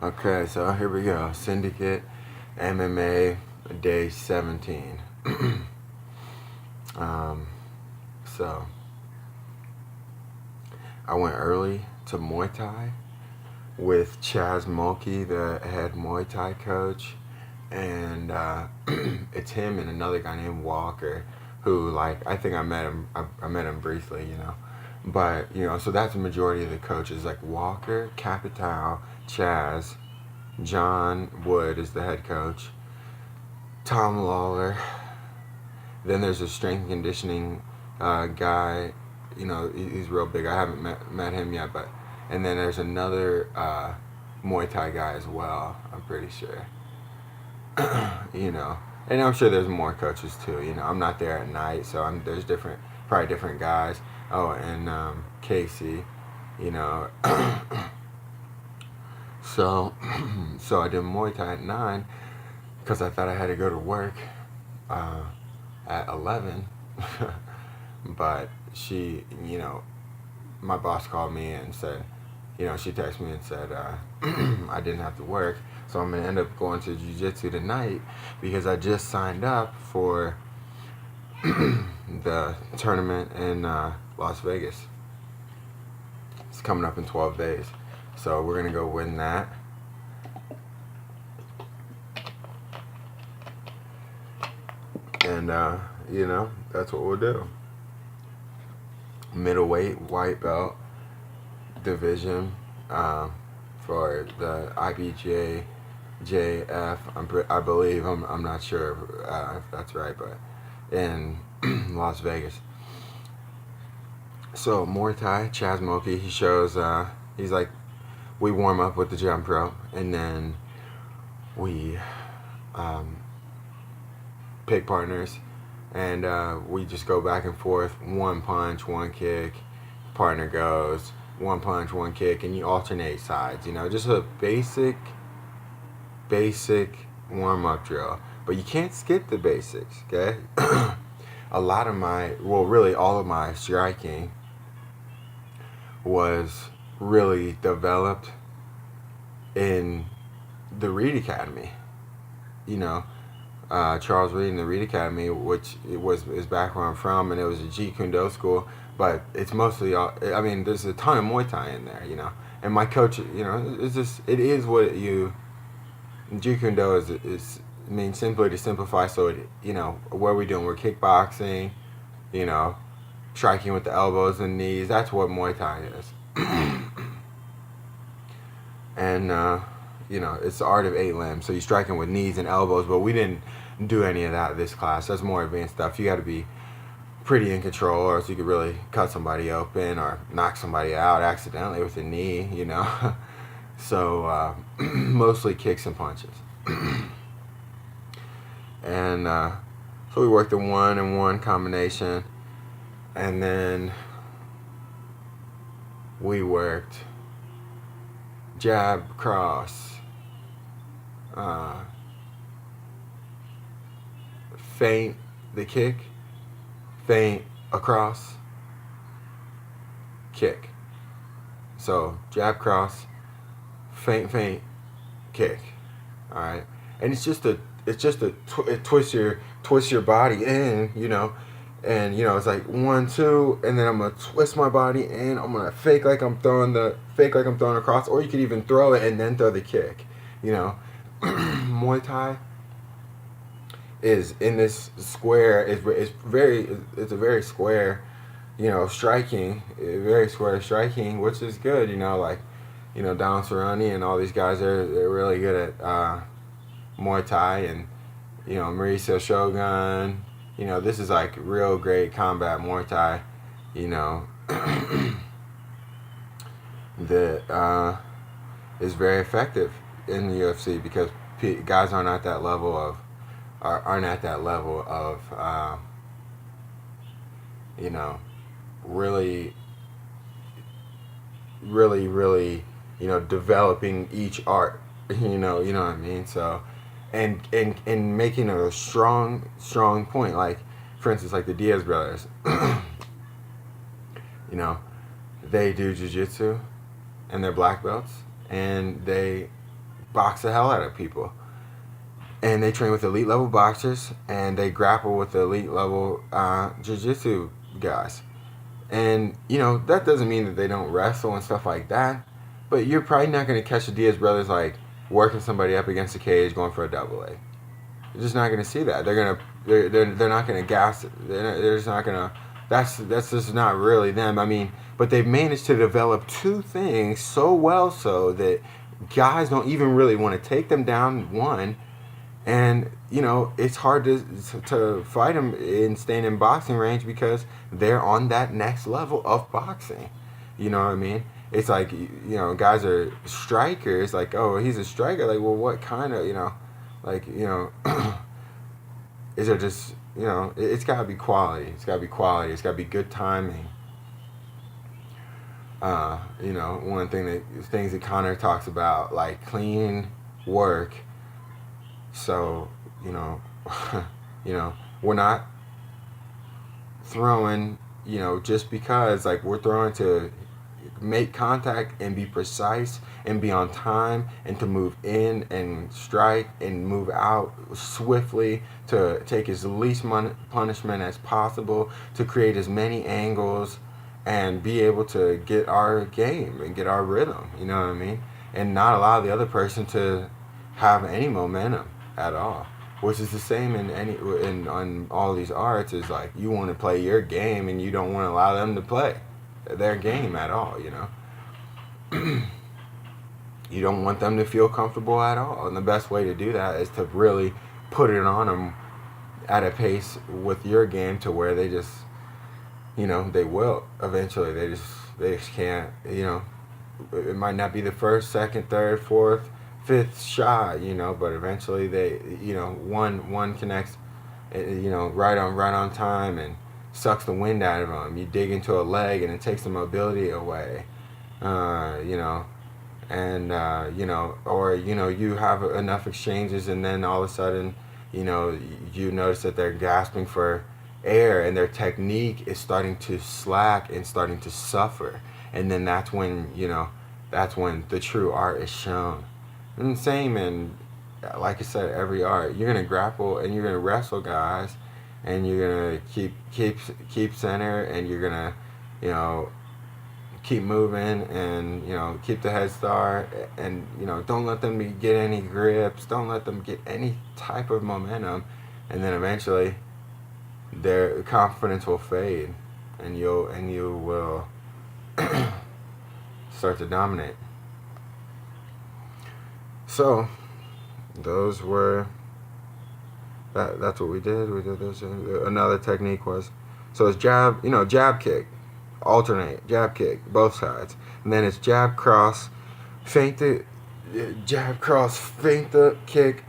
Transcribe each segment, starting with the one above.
Okay, so here we go. Syndicate MMA day 17. So I went early to Muay Thai with Chaz Mulkey, the head Muay Thai coach, and it's him and another guy named Walker, who I think I met him. I met him briefly, but so that's the majority of the coaches, like Walker, Capital, Chaz. John Wood is the head coach. Tom Lawler. Then there's a strength and conditioning guy. He's real big. I haven't met him yet, but and then there's another Muay Thai guy as well. I'm pretty sure. And I'm sure there's more coaches too. I'm not there at night, so there's probably different guys. Oh, and Casey. So I did Muay Thai at 9 because I thought I had to go to work at 11. But she, my boss called me and said, she texted me and said I didn't have to work. So I'm going to end up going to jiu-jitsu tonight because I just signed up for the tournament in Las Vegas. It's coming up in 12 days. So we're going to go win that. And, that's what we'll do. Middleweight, white belt division for the IBJJF. I believe, I'm not sure if that's right, but in Las Vegas. So Muay Thai, Chaz Mulkey, he shows, he's like, we warm up with the jump rope, and then we pick partners, and we just go back and forth. One punch, one kick, partner goes. One punch, one kick, and you alternate sides. Just a basic warm-up drill. But you can't skip the basics, okay? All of my striking was really developed in the Reed Academy. Charles Reed in the Reed Academy, which is back where I'm from, and it was a Jeet Kune Do school, but it's mostly all, there's a ton of Muay Thai in there, and my coach, it's just, it is what Jeet Kune Do is simply to simplify, so what are we doing? We're kickboxing, striking with the elbows and knees. That's what Muay Thai is. And it's the art of 8 limbs, so you're striking with knees and elbows, but we didn't do any of that this class. That's more advanced stuff. You got to be pretty in control, or else you could really cut somebody open or knock somebody out accidentally with a knee, So mostly kicks and punches. And so we worked the 1-and-1 combination, and then we worked jab, cross, feint the kick, feint across, kick. So jab, cross, feint, kick. All right, and it twists your body in, and it's like 1, 2, and then I'm gonna twist my body in. I'm gonna fake like I'm throwing across, or you could even throw it and then throw the kick. Muay Thai is in this square. It's a very square, striking, very square striking, which is good. Don Cerrone and all these guys, they're really good at Muay Thai, and Mauricio Shogun. This is like real great combat Muay Thai, that is very effective in the UFC because guys aren't at that level of really developing each art. You know what I mean? So, and making a strong point, like for instance, like the Diaz brothers. They do jiu-jitsu and they're black belts, and they box the hell out of people. And they train with elite level boxers, and they grapple with the elite level jiu-jitsu guys. And, you know, that doesn't mean that they don't wrestle and stuff like that. But you're probably not going to catch the Diaz brothers, like, working somebody up against the cage going for a double leg. You're just not going to see that. They're not going to gas it. They're just not going to. That's just not really them. I mean, but they've managed to develop two things so well so that guys don't even really want to take them down, one. And, you know, it's hard to fight them in staying in boxing range because they're on that next level of boxing. You know what I mean? It's like, you know, guys are strikers. Like, oh, he's a striker. Like, well, what kind of, you know, like, you know, is there just, you know, it's got to be quality. It's got to be quality. It's got to be good timing. You know, one things that Connor talks about, like clean work. So, you know, we're not throwing, you know, just because, like, we're throwing to make contact and be precise and be on time and to move in and strike and move out swiftly, to take as least punishment as possible, to create as many angles and be able to get our game and get our rhythm, you know what I mean? And not allow the other person to have any momentum at all, which is the same on all these arts. Is like, you want to play your game and you don't want to allow them to play their game at all, you know. You don't want them to feel comfortable at all, and the best way to do that is to really put it on them at a pace with your game to where they just, you know, they will eventually. They just can't, you know. It might not be the first, second, third, fourth, fifth shot, you know, but eventually they, you know, one connects, you know, right on time and sucks the wind out of them. You dig into a leg and it takes the mobility away, you know, and you know, or, you know, you have enough exchanges and then all of a sudden, you know, you notice that they're gasping for air and their technique is starting to slack and starting to suffer, and then that's when, you know, that's when the true art is shown. And same in, like I said, every art. You're gonna grapple and you're gonna wrestle guys, and you're gonna keep center, and you're gonna, you know, keep moving, and, you know, keep the head start, and, you know, don't let them get any grips, don't let them get any type of momentum, and then eventually their confidence will fade, and you will start to dominate. So, those were, that's what we did. We did this. Another technique was, so it's jab, you know, jab kick, alternate, jab kick, both sides. And then it's jab cross, feint the, jab cross, feint the kick,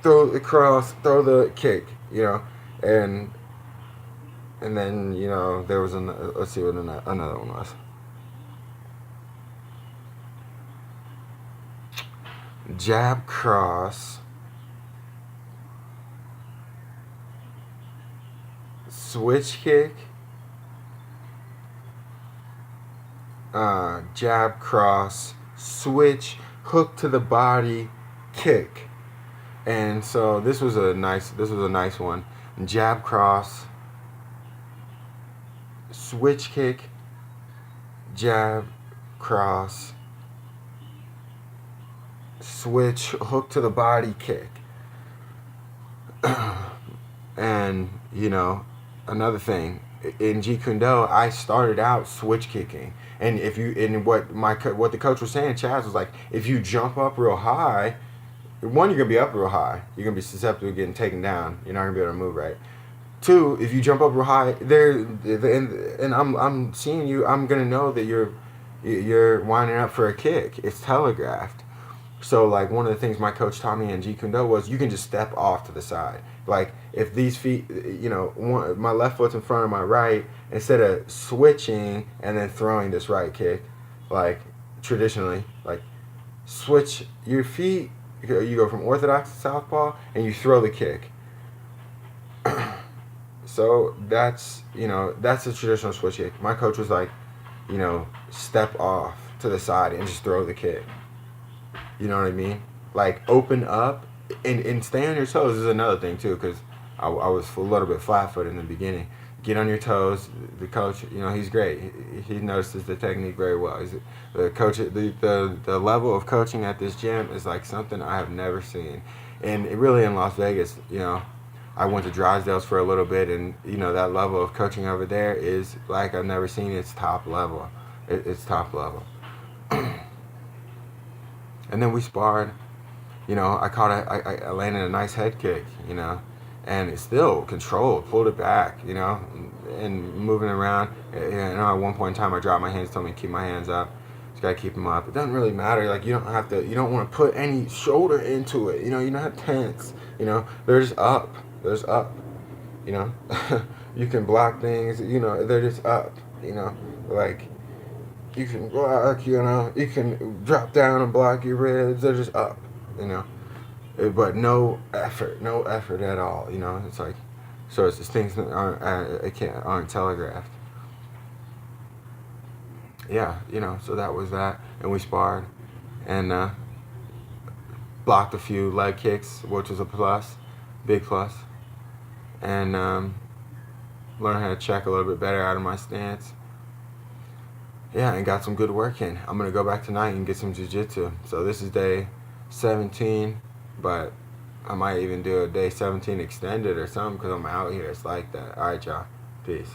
throw the cross, throw the kick, you know. And then, you know, there was, let's see what another one was. Jab cross, switch kick, jab cross, switch, hook to the body, kick. And so this was a nice one. Jab cross, switch kick, jab cross, switch, hook to the body, kick. And, you know, another thing, in Jeet Kune Do, I started out switch kicking. And what the coach was saying, Chaz, was like, if you jump up real high, one, you're going to be up real high. You're going to be susceptible to getting taken down. You're not going to be able to move right. Two, if you jump up real high, and I'm seeing you, I'm going to know that you're winding up for a kick. It's telegraphed. So, like, one of the things my coach taught me in Jeet Kune Do was you can just step off to the side. Like, if these feet, you know, my left foot's in front of my right, instead of switching and then throwing this right kick, like, traditionally, like, switch your feet, you go from orthodox to southpaw, and you throw the kick. So, that's a traditional switch kick. My coach was like, step off to the side and just throw the kick. You know what I mean? like open up and stay on your toes is another thing too, because I was a little bit flat-footed in the beginning. Get on your toes. The coach, he's great. He notices the technique very well. The coach, the level of coaching at this gym is like something I have never seen, and really in Las Vegas, I went to Drysdale's for a little bit, and that level of coaching over there is like I've never seen. It's top level. It's top level. And then we sparred. I landed a nice head kick. And it's still controlled, pulled it back. And moving around. At one point in time, I dropped my hands, told me to keep my hands up. Just gotta keep them up. It doesn't really matter. Like, you don't want to put any shoulder into it. You're not tense. They're just up. There's up. You can block things. They're just up. Like you can block. You can drop down and block your ribs. They're just up. But no effort at all. It's like, so it's just things that aren't telegraphed. Yeah, so that was that, and we sparred, and blocked a few leg kicks, which was a plus, big plus, and learned how to check a little bit better out of my stance. Yeah, and got some good work in. I'm gonna go back tonight and get some jiu-jitsu. So this is day 17, but I might even do a day 17 extended or something because I'm out here. It's like that. All right, y'all. Peace.